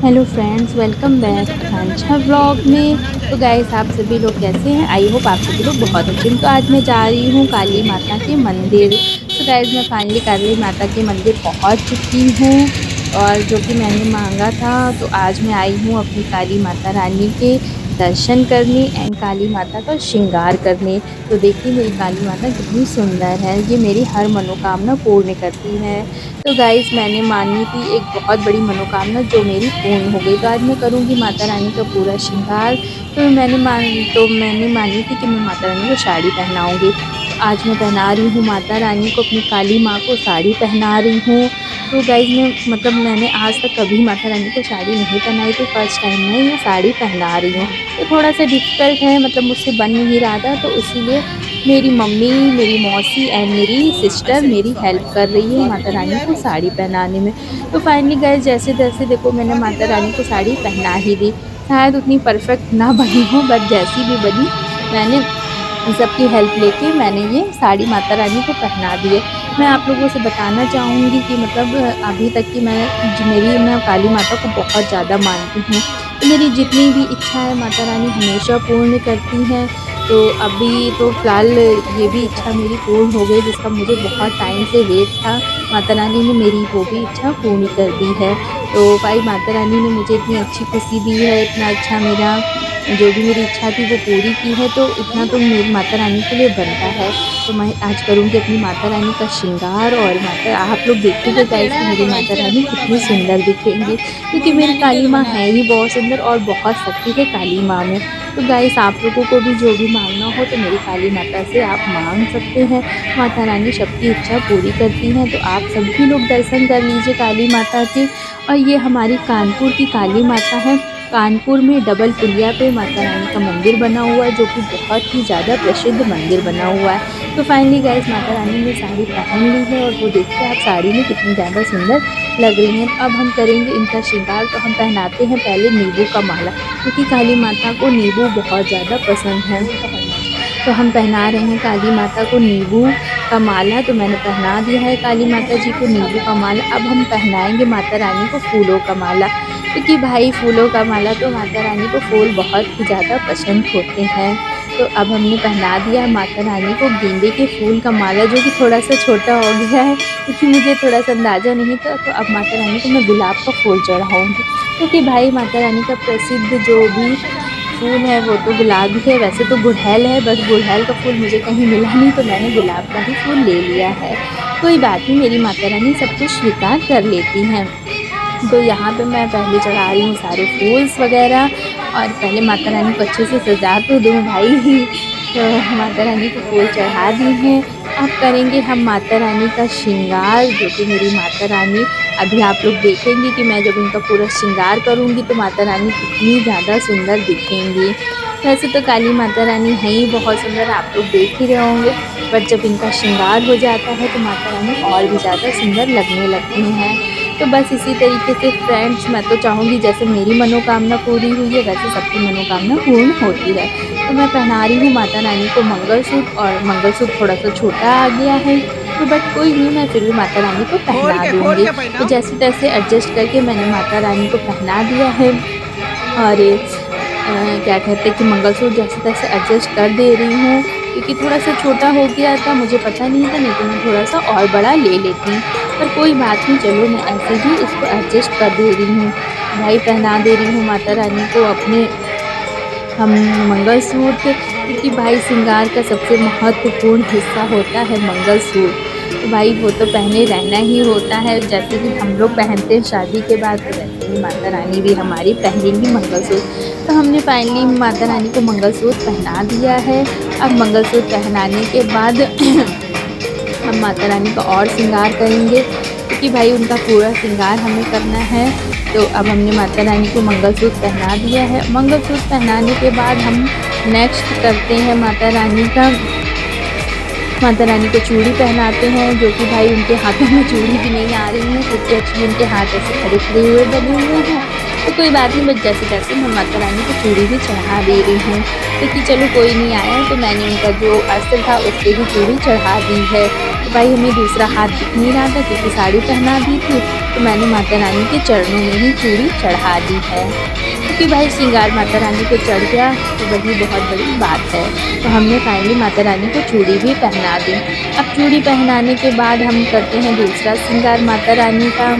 Hello friends, welcome back आकांक्षा vlog में। तो guys, आप सभी लोग कैसे हैं? आई होप आप सभी लोग बहुत अच्छे हैं। तो आज मैं जा रही हूँ काली माता के मंदिर। तो गाइस, मैं फाइनली काली माता के मंदिर पहुँच चुकी हूँ और जो कि मैंने मांगा था। तो आज मैं आई हूँ अपनी काली माता रानी के दर्शन करने एंड काली माता का श्रृंगार करने। तो देखिए मेरी काली माता कितनी सुंदर है, ये मेरी हर मनोकामना पूर्ण करती है। तो गाइस, मैंने मानी थी एक बहुत बड़ी मनोकामना जो मेरी पूर्ण हो गई। तो आज मैं करूँगी माता रानी का पूरा श्रृंगार। तो मैंने मानी थी कि मैं माता रानी को साड़ी पहनाऊँगी। तो आज मैं पहना रही हूँ माता रानी को, अपनी काली माँ को साड़ी पहना रही हूँ। तो गाइस, मैंने आज तक कभी माता रानी को साड़ी नहीं पहनाई थी, फर्स्ट टाइम मैं ये साड़ी पहना रही हूँ। तो थोड़ा सा डिफ़िकल्ट है, मतलब मुझसे बन नहीं रहा था, तो इसीलिए मेरी मम्मी, मेरी मौसी एंड मेरी सिस्टर मेरी हेल्प कर रही है माता रानी को साड़ी पहनाने में। तो फाइनली गाइस, जैसे-तैसे देखो मैंने माता रानी को साड़ी पहना ही दी। शायद उतनी परफेक्ट ना बनी हो, बट जैसी भी बनी मैंने सबकी हेल्प लेके मैंने ये साड़ी माता रानी को पहना दी है। मैं आप लोगों से बताना चाहूँगी कि मतलब अभी तक की मैं काली माता को बहुत ज़्यादा मानती हूँ। तो मेरी जितनी भी इच्छा है माता रानी हमेशा पूर्ण करती हैं। तो अभी तो फ़िलहाल ये भी इच्छा मेरी पूर्ण हो गई, जिसका मुझे बहुत टाइम से वेट था। माता रानी ने मेरी वो भी इच्छा पूर्ण कर दी है। तो भाई माता रानी ने मुझे इतनी अच्छी खुशी दी है, इतना अच्छा मेरा जो भी मेरी इच्छा थी वो पूरी की है, तो इतना तो मेरी माता रानी के लिए बनता है। तो मैं आज करूँगी अपनी माता रानी का श्रृंगार और माता आप लोग देखिएगा गाइस कि मेरी माता रानी कितनी सुंदर दिखेंगी, क्योंकि मेरी काली माँ है ही बहुत सुंदर और बहुत शक्ति है काली माँ में। तो गाइस, आप लोगों को भी जो भी मांगना हो तो मेरी काली माता से आप मांग सकते हैं। माता रानी सबकी इच्छा पूरी करती हैं, तो आप सभी लोग दर्शन कर लीजिए काली माता के। और ये हमारी कानपुर की काली माता है। कानपुर में डबल पुलिया पे माता रानी का मंदिर बना हुआ है, जो कि बहुत ही ज़्यादा प्रसिद्ध मंदिर बना हुआ है। तो फाइनली गाइस, माता रानी ने साड़ी पहन ली है और वो देखिए आप साड़ी में कितनी ज़्यादा सुंदर लग रही हैं। अब हम करेंगे इनका श्रृंगार। तो हम पहनाते हैं पहले नींबू का माला, क्योंकि काली माता को नींबू बहुत ज़्यादा पसंद है। तो हम पहना रहे हैं काली माता को नींबू का माला। तो मैंने पहना दिया है काली माता जी को नींबू का माला। अब हम पहनाएँगे माता रानी को फूलों का माला, क्योंकि भाई फूलों का माला तो माता रानी को फूल बहुत ही ज़्यादा पसंद होते हैं। तो अब हमने पहना दिया है माता रानी को गेंदे के फूल का माला, जो कि थोड़ा-सा छोटा हो गया है, क्योंकि मुझे थोड़ा-सा अंदाज़ा नहीं था। तो अब माता रानी को मैं गुलाब का फूल चढ़ाऊँगी, क्योंकि भाई माता रानी का प्रसिद्ध जो भी फूल है वो तो गुलाब ही है। वैसे तो गुड़हल है, बस गुड़हल का फूल मुझे कहीं मिला नहीं, तो मैंने गुलाब का ही फूल ले लिया है। कोई बात नहीं, मेरी माता रानी सब कुछ स्वीकार कर लेती हैं। तो यहाँ पे मैं पहले चढ़ा रही हूँ सारे फूल्स वगैरह, और पहले माता रानी को अच्छे से सजा तो दूँ भाई। तो माता रानी को फूल चढ़ा दिए हैं। अब करेंगे हम माता रानी का श्रृंगार, जो कि मेरी माता रानी अभी आप लोग देखेंगे कि मैं जब इनका पूरा श्रृंगार करूँगी तो माता रानी कितनी ज़्यादा सुंदर दिखेंगी। वैसे तो काली माता रानी हैं ही बहुत सुंदर, आप लोग देख ही रहे होंगे, बट जब इनका श्रृंगार हो जाता है तो माता रानी और भी ज़्यादा सुंदर लगने लगती हैं। तो बस इसी तरीके से फ्रेंड्स, मैं तो चाहूँगी जैसे मेरी मनोकामना पूरी हुई है वैसे सबकी मनोकामना पूर्ण होती है। तो मैं पहना रही हूँ माता रानी को मंगलसूत्र, और मंगलसूत्र थोड़ा-सा छोटा आ गया है, तो बट कोई नहीं, मैं फिर भी माता रानी को पहना खोल दूँगी। के तो पहनाओ। जैसे-तैसे एडजस्ट करके मैंने माता रानी को पहना दिया है। और क्या कहते हैं कि मंगलसूत्र जैसे-तैसे एडजस्ट कर दे रही हूँ, क्योंकि थोड़ा-सा छोटा हो गया था, मुझे पता नहीं था, नहीं तो मैं थोड़ा-सा और बड़ा ले लेती। पर कोई बात नहीं, चलो मैं ऐसे ही इसको एडजस्ट कर दे रही हूँ। भाई पहना दे रही हूँ माता रानी को अपने हम मंगलसूत्र, क्योंकि भाई श्रृंगार का सबसे महत्वपूर्ण हिस्सा होता है मंगलसूत्र। तो भाई वो तो पहने रहना ही होता है, जैसे कि हम लोग पहनते हैं शादी के बाद, तो वैसे ही माता रानी भी हमारी पहनेंगी मंगलसूत्र। तो हमने फाइनली माता रानी को मंगलसूत्र पहना दिया है। अब मंगलसूत्र पहनाने के बाद हम माता रानी का और श्रृंगार करेंगे, क्योंकि भाई उनका पूरा श्रृंगार हमें करना है। तो अब हमने माता रानी को मंगलसूत्र पहना दिया है। मंगलसूत्र पहनाने के बाद हम नेक्स्ट करते हैं माता रानी को चूड़ी पहनाते हैं, जो कि भाई उनके हाथों में चूड़ी भी नहीं आ रही है, क्योंकि एक्चुअली उनके हाथ ऐसे खड़े-खड़े हुए बने हुए हैं। तो कोई बात नहीं, बस जैसे-जैसे मैं माता रानी को चूड़ी भी चढ़ा दे रही हूँ, क्योंकि चलो कोई नहीं आया तो मैंने उनका जो अस्त्र था उस पे भी चूड़ी चढ़ा दी है। तो भाई हमें दूसरा हाथ दिख नहीं रहा था क्योंकि साड़ी पहना दी थी, तो मैंने माता रानी के चरणों में ही चूड़ी चढ़ा दी है। क्योंकि भाई श्रृंगार माता रानी को चढ़ गया तो वही बहुत बड़ी बात है। तो हमने फाइनली माता रानी को चूड़ी भी पहना दी। अब चूड़ी पहनाने के बाद हम करते हैं दूसरा श्रृंगार माता रानी का।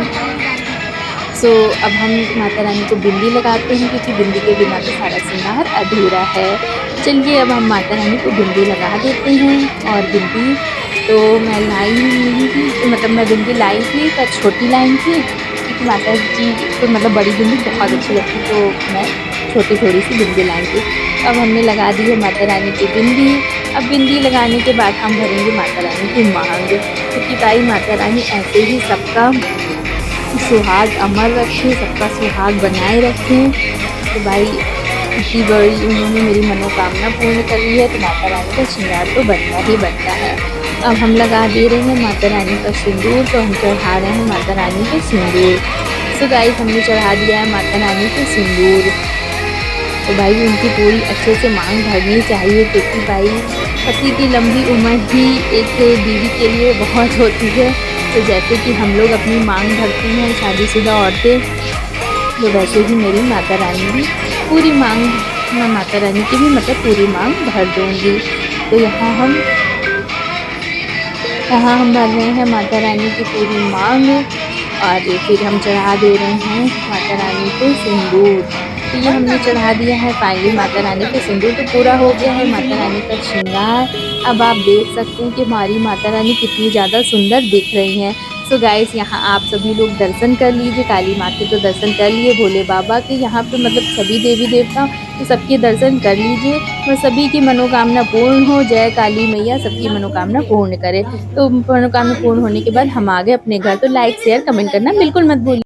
अब हम माता रानी को बिंदी लगाते हैं क्योंकि बिंदी के बिना तो सारा श्रृंगार अधूरा है। चलिए अब हम माता रानी को बिंदी लगा देते हैं। और बिंदी तो मैं लाई नहीं थी, मतलब मैं बिंदी लाई थी पर छोटी लाई थी क्योंकि माता जी को मतलब बड़ी बिंदी बहुत अच्छी लगती, तो मैं छोटी थोड़ी सी बिंदी लाई थी। अब हमने लगा दी है माता रानी की बिंदी। अब बिंदी लगाने के बाद हम भरेंगे माता रानी की मांग, क्योंकि भाई माता रानी ऐसे ही सबका सुहाग अमर रखें, सबका सुहाग बनाए रखें। तो भाई इतनी बड़ी उन्होंने मेरी मनोकामना पूर्ण कर ली है, तो माता रानी का श्रृंगार तो बनता ही बनता है। अब हम लगा दे रहे हैं माता रानी का सिंदूर, तो हम चढ़ा रहे हैं माता रानी को सिंदूर। सो गाइस हमने चढ़ा दिया है माता रानी को सिंदूर। तो भाई उनकी पूरी अच्छे से मांग भरनी चाहिए, क्योंकि भाई पति की लंबी उम्र ही एक बीवी के लिए बहुत होती है। तो जैसे कि हम लोग अपनी मांग भरते हैं शादीशुदा औरतें, तो वैसे ही मेरी माता रानी भी पूरी मांग, मैं माता रानी की भी मतलब पूरी मांग भर दूँगी। तो यहाँ हम भर रहे हैं माता रानी की पूरी मांग, और फिर हम चढ़ा दे रहे हैं माता रानी को सिंदूर। तो ये हमने चढ़ा दिया है फाइनली माता रानी को सिंदूर, तो पूरा हो गया है माता रानी का श्रृंगार। अब आप देख सकते हैं कि हमारी माता रानी कितनी ज़्यादा सुंदर दिख रही हैं। सो गाइस यहाँ आप सभी लोग दर्शन कर लीजिए, काली माँ के तो दर्शन कर लिए, भोले बाबा के यहाँ पे मतलब सभी देवी देवता, तो सबके दर्शन कर लीजिए। बस सभी की मनोकामना पूर्ण हो, जय काली मैया सबकी मनोकामना पूर्ण करे। तो मनोकामना पूर्ण होने के बाद हम आ गए अपने घर। तो लाइक शेयर कमेंट करना बिल्कुल मत भूलिए।